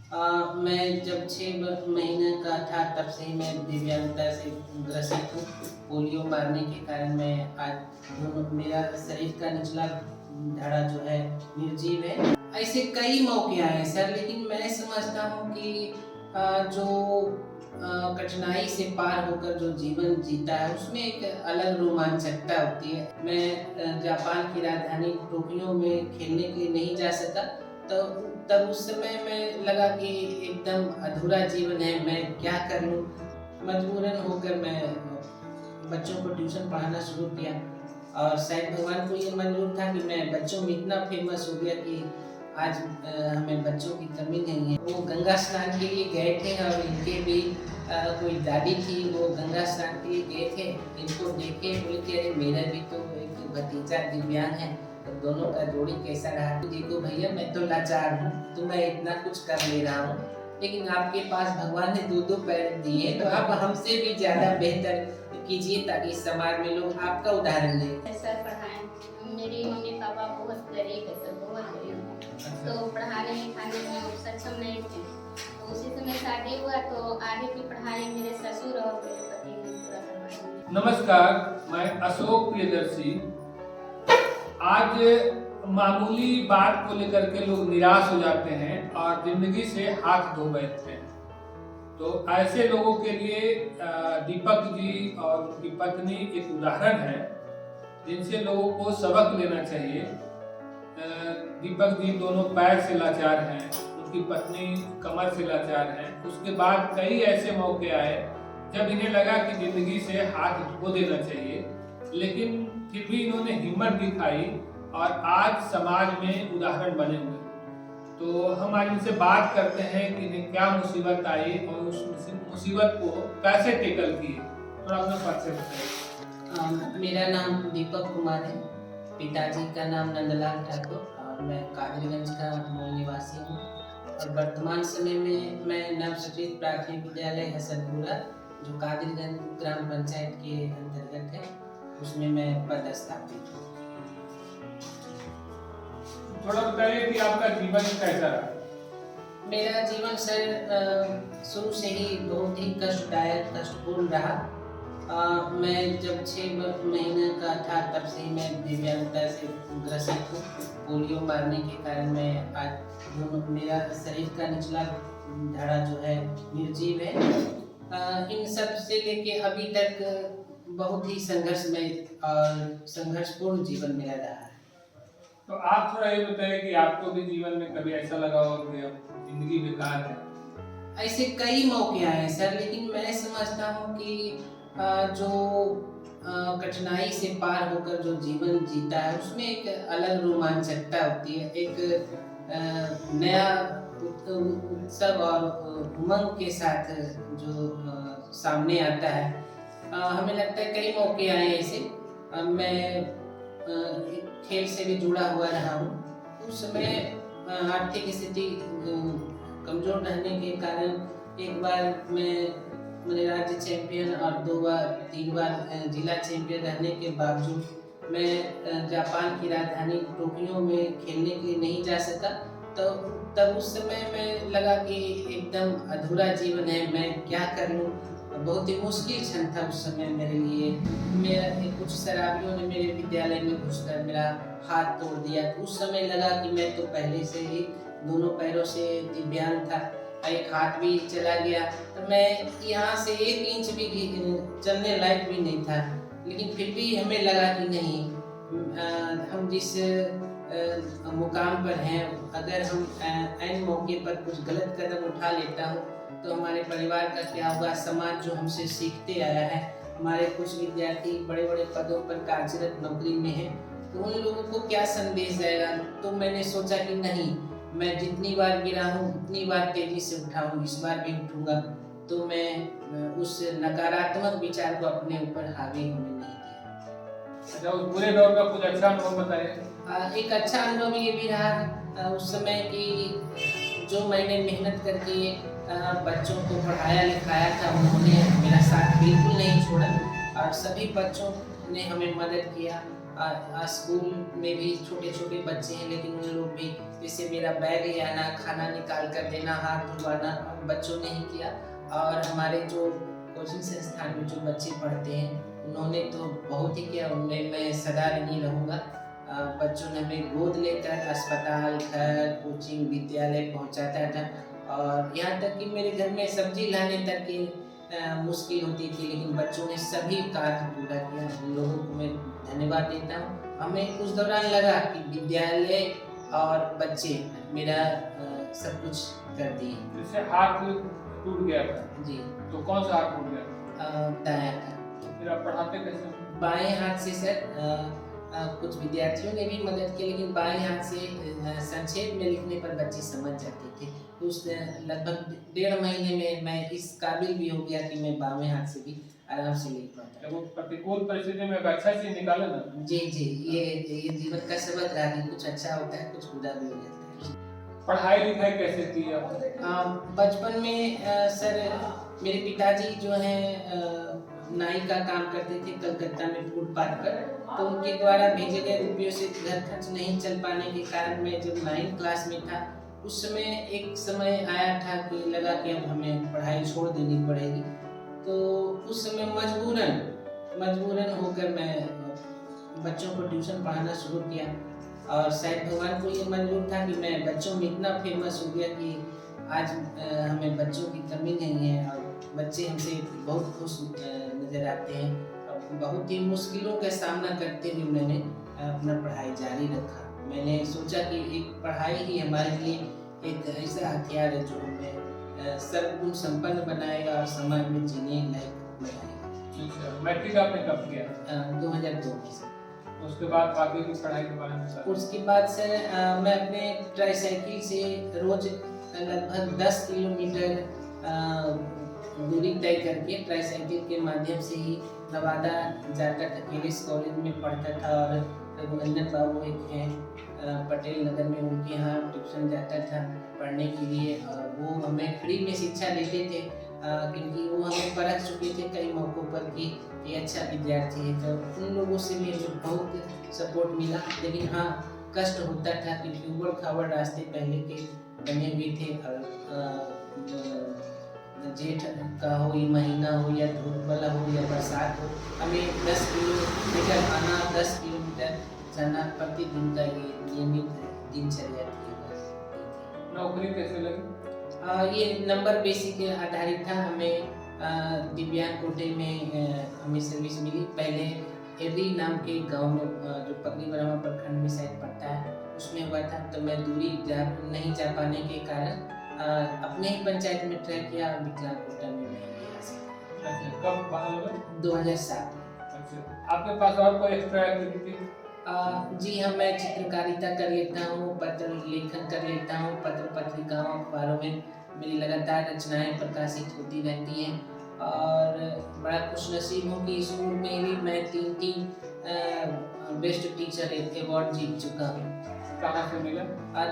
मैं जब 6 महीने का था तब से ही मैं दिव्यांगता से ग्रसित हूँ। पोलियो मारने के कारण मैं आज मेरा शरीर का निचला धड़ा जो है निर्जीव है। ऐसे कई मौके आए हैं सर, लेकिन मैं समझता हूँ कि जो कठिनाई से पार होकर जो जीवन जीता है उसमें एक अलग रोमांचकता होती है। मैं जापान की राजधानी टोक्यो में खेलने के लिए नहीं जा सका, तो तब उस समय में लगा कि एकदम अधूरा जीवन है, मैं क्या कर लूँ। मजबूरन होकर मैं बच्चों को ट्यूशन पढ़ाना शुरू किया और शायद भगवान को ये मंजूर था कि मैं बच्चों में इतना फेमस हो गया कि आज हमें बच्चों की कमी नहीं है। वो गंगा स्नान के लिए गए थे और इनके भी कोई दादी थी, वो गंगा स्नान के लिए गए थे। इनको देखे बोले कि अरे मेरा भी तो एक भतीजा दिव्यांग है, तो दोनों का जोड़ी कैसा रहा। तो देखो भैया, मैं तो लाचार हूँ, तो मैं इतना कुछ कर ले रहा हूँ, लेकिन आपके पास भगवान ने 2-2 पैर दिए, तो आप हमसे भी ज़्यादा बेहतर कीजिए ताकि समाज में लोग आपका उदाहरण लें। सर पढ़ाएं, मेरी मम्मी पापा बहुत गरीब है सर, बहुत गरीब है, तो पढ़ाने लिखाने में सक्षम नहीं थे। तो उसी समय शादी हुआ तो आगे की पढ़ाई मेरे ससुर और मेरे पति ने पूरा करवाई। नमस्कार, मैं अशोक प्रियदर्शी। आज मामूली बात को लेकर के लोग निराश हो जाते हैं और जिंदगी से हाथ धो बैठते हैं। तो ऐसे लोगों के लिए दीपक जी और उनकी पत्नी एक उदाहरण है जिनसे लोगों को सबक लेना चाहिए। दीपक जी दोनों पैर से लाचार हैं, उनकी पत्नी कमर से लाचार हैं। उसके बाद कई ऐसे मौके आए जब इन्हें लगा कि जिंदगी से हाथ धो देना चाहिए, लेकिन फिर भी इन्होंने हिम्मत दिखाई और आज समाज में उदाहरण बने हुए। तो हम आज इनसे बात करते हैं कि इन्हें क्या मुसीबत आई और उस मुसीबत को कैसे टेकल किए। थोड़ा अपना परिचय बताइए। मेरा नाम दीपक कुमार है, पिताजी का नाम नंदलाल ठाकुर और मैं कादिरगंज का मूल निवासी हूँ। और वर्तमान समय में मैं नवसृजित प्राथमिक विद्यालय हसनपुरा, जो कादिरगंज ग्राम पंचायत के अंतर्गत है, उसमें मैं पदस्थापित हूँ। थोड़ा बताइए कि आपका जीवन कैसा रहा। मेरा जीवन सर शुरू से ही बहुत ही कष्टदायक, कष्टपूर्ण रहा। मैं जब 6 महीने का था तब से ही मैं दिव्यांगता से ग्रसित हूँ। पोलियो मारने के कारण मैं आज मेरा शरीर का निचला धड़ा जो है निर्जीव है। इन सब से लेके अभी तक बहुत ही संघर्षमय और संघर्षपूर्ण जीवन मेरा रहा है। तो आप थोड़ा ये बताइए कि आपको भी जीवन में कभी ऐसा लगा हो कि अब जिंदगी बेकार है। ऐसे कई मौके आए हैं सर, लेकिन मैं समझता हूँ कि जो कठिनाई से पार होकर जो जीवन जीता है उसमें एक अलग रोमांचकता होती है। एक नया उत्सव और उमंग के साथ जो सामने आता है। हमें लगता है कई मौके आए ऐसे। मैं खेल से भी जुड़ा हुआ रहा हूँ। उस समय आर्थिक स्थिति कमजोर रहने के कारण एक बार मैंने राज्य चैंपियन और 3 बार जिला चैंपियन रहने के बावजूद मैं जापान की राजधानी टोक्यो में खेलने के लिए नहीं जा सका। तो तब उस समय में लगा कि एकदम अधूरा जीवन है, मैं क्या कर लूँ। बहुत ही मुश्किल क्षण था उस समय मेरे लिए। मेरा कुछ शराबियों ने मेरे विद्यालय में घुसकर मेरा हाथ तोड़ दिया। उस समय लगा कि मैं तो पहले से ही दोनों पैरों से दिव्यांग था, एक हाथ भी चला गया, तो मैं यहाँ से 1 इंच भी चलने लायक भी नहीं था। लेकिन फिर भी हमें लगा कि नहीं, हम जिस मुकाम पर हैं, अगर हम ऐन मौके पर कुछ गलत कदम उठा लेता हूँ तो हमारे परिवार का क्या होगा। समाज जो हमसे सीखते आया है, हमारे कुछ विद्यार्थी बड़े बड़े पदों पर कार्यरत नौकरी में हैं, तो उन लोगों को क्या संदेश जाएगा। तो मैंने सोचा कि नहीं, मैं जितनी बार गिरा हूँ उतनी बार तेजी से उठा हूँ, इस बार भी उठूंगा। तो मैं उस नकारात्मक विचार को अपने ऊपर हावी होने नहीं दिया। अच्छा, उस बुरे दौर का कुछ अच्छा अनुभव बताइए। एक अच्छा अनुभव ये भी रहा उस समय कि जो मैंने मेहनत करके बच्चों को पढ़ाया लिखाया था, उन्होंने मेरा साथ बिल्कुल नहीं छोड़ा और सभी बच्चों ने हमें मदद किया। स्कूल में भी छोटे छोटे बच्चे हैं, लेकिन उन लोग भी जैसे मेरा बैग ले आना, खाना निकाल कर देना, हाथ धुलवाना बच्चों ने ही किया। और हमारे जो कोचिंग संस्थान में जो बच्चे पढ़ते हैं उन्होंने तो बहुत ही किया, उनमें मैं सदा नहीं रहूँगा। बच्चों ने हमें गोद लेकर अस्पताल, घर, कोचिंग, विद्यालय पहुँचाता था। और यहाँ तक कि मेरे घर में सब्जी लाने तक की मुश्किल होती थी, लेकिन बच्चों ने सभी कार्य पूरा किया। उन लोगों को मैं धन्यवाद देता हूँ। हमें उस दौरान लगा कि विद्यालय और बच्चे मेरा सब कुछ कर दिए। जैसे हाथ टूट गया था जी, तो कौन सा हाथ टूट गया? दायां था। तो फिर आप पढ़ाते कैसे? बाएं हाथ से सर कुछ विद्यार्थियों ने भी मदद की, लेकिन बाएं हाथ से संक्षेप में लिखने पर बच्चे समझ जाते थे। उस लगभग 1.5 महीने में मैं इस काबिल भी हो गया कि मैं बाएं हाथ से भी आराम से लिख पाता। जब वो प्रतिकूल परिस्थिति में एक अच्छा चीज निकाले ना। जी जी, ये जीवन का सबक रहा कि कुछ अच्छा होता है, कुछ बुरा भी हो जाता है। पढ़ाई लिखाई कैसे की आपने? बचपन में सर मेरे पिताजी जो हैं नाई का काम करते थे कलकत्ता में फुटपाथ पर, तो उनके द्वारा भेजे गए रुपयों से घर खर्च नहीं चल पाने के कारण मैं जब 9th क्लास में था उस समय एक समय आया था कि लगा कि अब हमें पढ़ाई छोड़ देनी पड़ेगी। तो उस समय मजबूरन होकर मैं बच्चों को ट्यूशन पढ़ाना शुरू किया। और शायद भगवान को ये मंजूर था कि मैं बच्चों में इतना फेमस हो गया कि आज हमें बच्चों की कमी नहीं है और बच्चे हमसे बहुत खुश नज़र आते हैं। और बहुत ही मुश्किलों का सामना करते हुए मैंने अपना पढ़ाई जारी रखा। मैंने सोचा कि एक पढ़ाई ही हमारे लिए एक ऐसा हथियार है जो हमें सर्वगुण संपन्न बनाएगा और समाज में जीने लायक बनाएगा। मैट्रिक आपने कब किया? 2002 में सर। उसके बाद आगे की पढ़ाई के बारे में सर? उसके बाद सर मैं अपने ट्राईसाइकिल से रोज लगभग 10 किलोमीटर दूरी तय करके ट्राईसाइकिल के माध्यम से ही नवादा जाकर केरिस कॉलेज में पढ़ता था। और रघुनंदन बाबू एक हैं पटेल नगर में, उनके यहाँ ट्यूशन जाता था पढ़ने के लिए। और वो हमें फ्री में शिक्षा देते थे क्योंकि वो हमें परख चुके थे कई मौक़ों पर कि ये अच्छा विद्यार्थी है। तो उन लोगों से भी हमें बहुत सपोर्ट मिला। लेकिन हाँ, कष्ट होता था क्योंकि उबड़ खाबड़ रास्ते पहले के बने हुए थे। और जेठ का हो, ये महीना हो या धूप वाला हो या बरसात हो, हमें 10 किलोमीटर आना, 10 किलोमीटर जाना प्रतिदिन का ये नियमित दिनचर्या थी। नौकरी कैसे लगी? ये नंबर बेसिक आधारित था। हमें दिव्यांग कोटे में हमें सर्विस मिली। पहले एवरी नाम के गांव में जो पगड़ी बरामा प्रखंड में शायद पड़ता है उसमें हुआ था। तो मैं दूरी नहीं जा पाने के कारण अपने ही पंचायत में ट्राई किया। विकलांग कोटा में मैं गया। अच्छा, कब बहाल हुए? 2007। अच्छा, आपके पास और कोई एक्स्ट्रा एक्टिविटी? जी हाँ, मैं चित्रकारिता कर लेता हूँ, पत्र लेखन कर लेता हूँ। पत्र पत्रिकाओं अखबारों में मेरी लगातार रचनाएं प्रकाशित होती रहती हैं। और बड़ा खुशनसीब हूँ कि स्कूल में भी मैं 3 बेस्ट टीचर अवार्ड जीत चुका हूँ। कहाँ से मिला?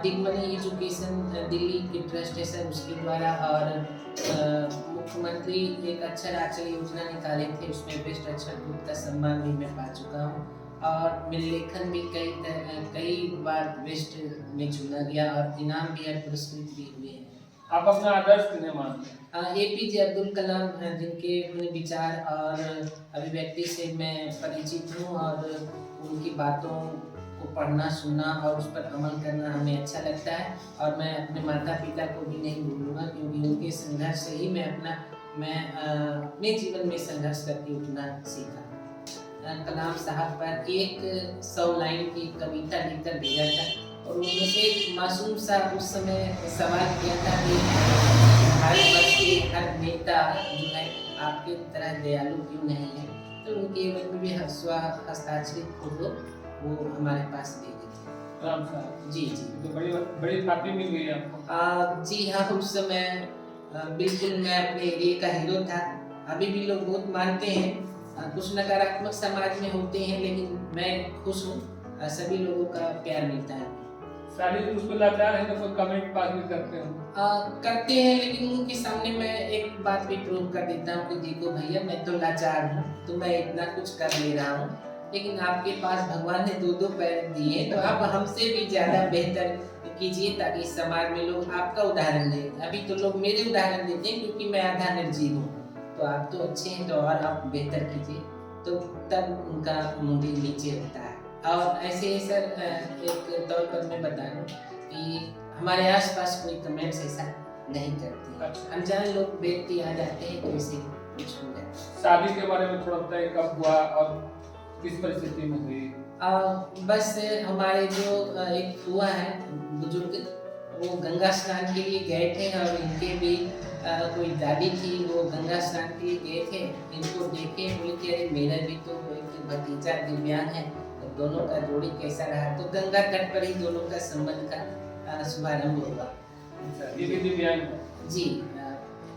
दिग्मणि एजुकेशन दिल्ली की ट्रस्ट है सर, उसके द्वारा। और मुख्यमंत्री एक अक्षर आंचल योजना निकाले थे, उसमें बेस्ट अक्षर दूत का सम्मान भी मैं पा चुका हूँ। और मेरे लेखन भी कई बार बेस्ट में चुना गया और इनाम भी और पुरस्कृत भी हुए हैं। आप अपना आदर्श किन्हें मानते हैं? APJ अब्दुल कलाम, जिनके अपने विचार और अभिव्यक्ति से मैं परिचित हूँ। और उनकी बातों को पढ़ना, सुनना और उस पर अमल करना हमें अच्छा लगता है। और मैं अपने माता पिता को भी नहीं भूलूंगा क्योंकि उनके संघर्ष से ही मैं अपने जीवन में संघर्ष करके उठना सीखा। कलाम साहब पर 100 लाइन की कविता लिखकर भेजा था और उनमें से एक मासूम सा उस समय सवाल किया था कि भारत वर्ष के हर नेता जो है आपके तरह दयालु क्यों नहीं है। तो उनके में भी हस्ताक्षरित फोटो वो हमारे पास दे दी थी। कलाम साहब जी जी, तो बड़ी फाती मिल गई आपको। जी हाँ, उस समय बिल्कुल मैं अपने एरिया का हीरो था। अभी भी लोग बहुत मानते हैं, कुछ नकारात्मक समाज में होते हैं, लेकिन मैं खुश हूँ, सभी लोगों का प्यार मिलता है। सारी उस पर लाचार है तो कोई कमेंट पास भी करते हैं? करते हैं, लेकिन उनके सामने मैं एक बात भी प्रूव कर देता हूँ कि देखो भैया, मैं तो लाचार हूँ, तो मैं इतना कुछ कर ले रहा हूँ। लेकिन आपके पास भगवान ने 2-2 पैर दिए, तो आप हमसे भी ज़्यादा बेहतर कीजिए ताकि समाज में लोग आपका उदाहरण लें। अभी तो लोग मेरे उदाहरण देते हैं क्योंकि मैं आधा निर्जीव हूँ, तो आप तो अच्छे हैं तो और आप बेहतर कीजिए, तो तब उनका मुंडी नीचे होता है। और ऐसे ही सर एक तौर पर मैं बता दूँ कि हमारे आसपास कोई कमेंट्स ऐसा नहीं करते, अच्छा। अनजान लोग व्यक्ति आ जाते हैं तो इसे कुछ हो जाता है। शादी के बारे में थोड़ा बताइए, कब हुआ और किस परिस्थिति में हुई? बस हमारे जो एक हुआ है बुजुर्ग, वो गंगा स्नान के लिए गए थे और इनके भी कोई दादी थी, वो गंगा स्नान के लिए गए थे, इनको देखे बोले कि अरे मेरा भी तो एक भतीजा दिव्यांग है, तो दोनों का जोड़ी कैसा रहा, तो गंगा तट पर ही दोनों का संबंध का शुभारंभ हुआ। अच्छा, ये भी दिव्यांग है? जी,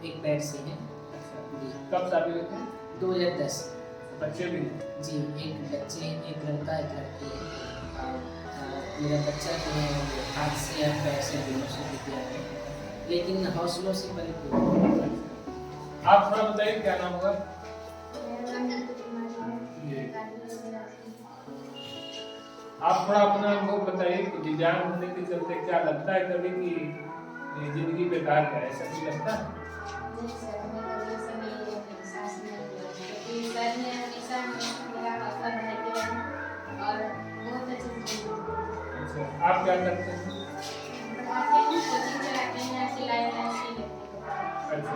एक पैर से है। अच्छा, जी, कब शादी हुई थी? 2010। बच्चे भी हैं? जी, एक बच्चे, एक लड़का एक लड़की है। मेरा बच्चा जो है वो हाथ से या पैर से दोनों से दिव्यांग है, लेकिन हौसलों से परिपूर्ण है। आप थोड़ा बताइए क्या नाम होगा? मेरा नाम नीतू कुमारी है। जी। गाजीपुर जिला से। आप थोड़ा अपना अनुभव बताइए कि दिव्यांग होने के चलते क्या लगता है कभी कि ये जिंदगी बेकार है, ऐसा कुछ लगता है? नहीं सर, हमें कभी ऐसा नहीं एहसास नहीं हुआ, क्योंकि सर ने हमेशा मेरा हौसला बढ़ाते रहे और बहुत अच्छे से अच्छा, आप क्या करते हैं? पढ़ाते हैं, कोचिंग चलाते हैं, सिलाई ऐसे ही करते हैं। अच्छा,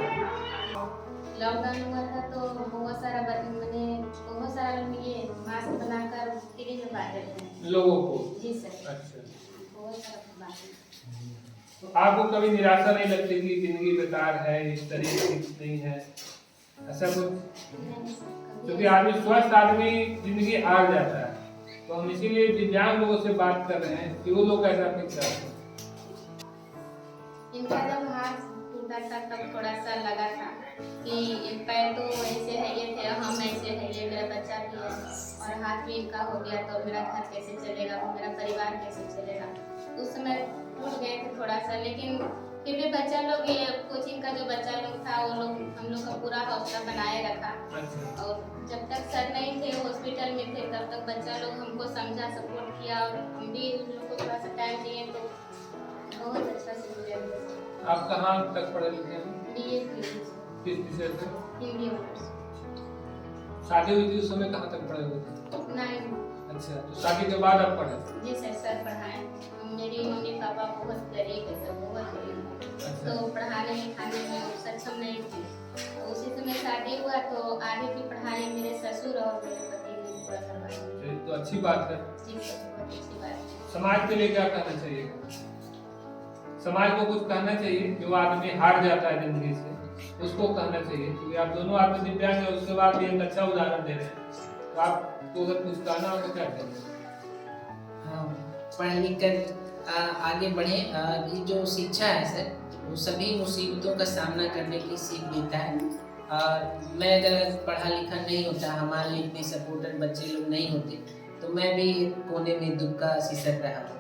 लॉकडाउन हुआ था तो बहुत सारा बहुत सारा लोग ये मास्क बनाकर फ्री में बांट देते हैं। लोगों को? जी सर, अच्छा, बहुत सारा बांटे। तो आपको कभी निराशा नहीं लगती कि जिंदगी बेकार है, इस शरीर ठीक नहीं है, ऐसा कुछ? नहीं सर, कभी क्योंकि आदमी स्वस्थ आदमी जिंदगी हार जाता है, तो हम इसीलिए दिव्यांग लोगों से बात कर रहे हैं कि वो लोग कैसा फील करते हैं। इनका जब हाथ टूटा था तब थोड़ा सा लगा था कि एक पैर तो ऐसे है ये थे, हम ऐसे है ये, मेरा बच्चा भी है और हाथ भी इनका हो गया तो मेरा घर कैसे चलेगा, मेरा परिवार कैसे चलेगा। उस समय टूट गए थे थोड़ा सा, लेकिन फिर भी बच्चा लोग, ये कोचिंग का जो बच्चा लोग था वो लोग हम लोग का पूरा हौसला बनाए रखा। अच्छा, और जब तक सर नहीं थे हॉस्पिटल में थे तब तक बच्चा लोग हमको समझा, सपोर्ट किया और हम भी उन लोग को थोड़ा सा टाइम दिए तो बहुत अच्छा से गुजर गया। आप कहाँ तक पढ़े लिखे हैं? बीए किस विषय से? हिंदी ऑनर्स। शादी हुई थी उस समय कहाँ तक पढ़े हुए थे? 9। अच्छा, तो शादी के बाद आप पढ़े? जी सर पढ़ाएं। मेरी मम्मी पापा बहुत गरीब है सर, बहुत गरीब है, अच्छा, तो पढ़ाने लिखाने में सक्षम नहीं थे। तो उसी समय शादी हुआ तो आगे की पढ़ाई मेरे ससुर और मेरे पति ने पूरा करवाई। ये तो अच्छी बात है। जी सर, बहुत अच्छी बात है। समाज के लिए क्या कहना चाहिए? समाज को कुछ कहना चाहिए कि वो आदमी हार जाता है जिंदगी से, उसको कहना चाहिए, क्योंकि आप दोनों आदमी दिव्यांग हैं, उसके बाद भी एक अच्छा उदाहरण दे रहे हैं, तो आपको अगर कुछ कहना हो तो क्या कहेंगे? हाँ, पढ़ लिख कर आगे बढ़े। ये जो शिक्षा है सर, वो सभी मुसीबतों का सामना करने की सीख देता है। और मैं अगर पढ़ा लिखा नहीं होता, हमारे इतने सपोर्टर बच्चे लोग नहीं होते, तो मैं भी एक कोने में दुख का शीशक रहा हूँ।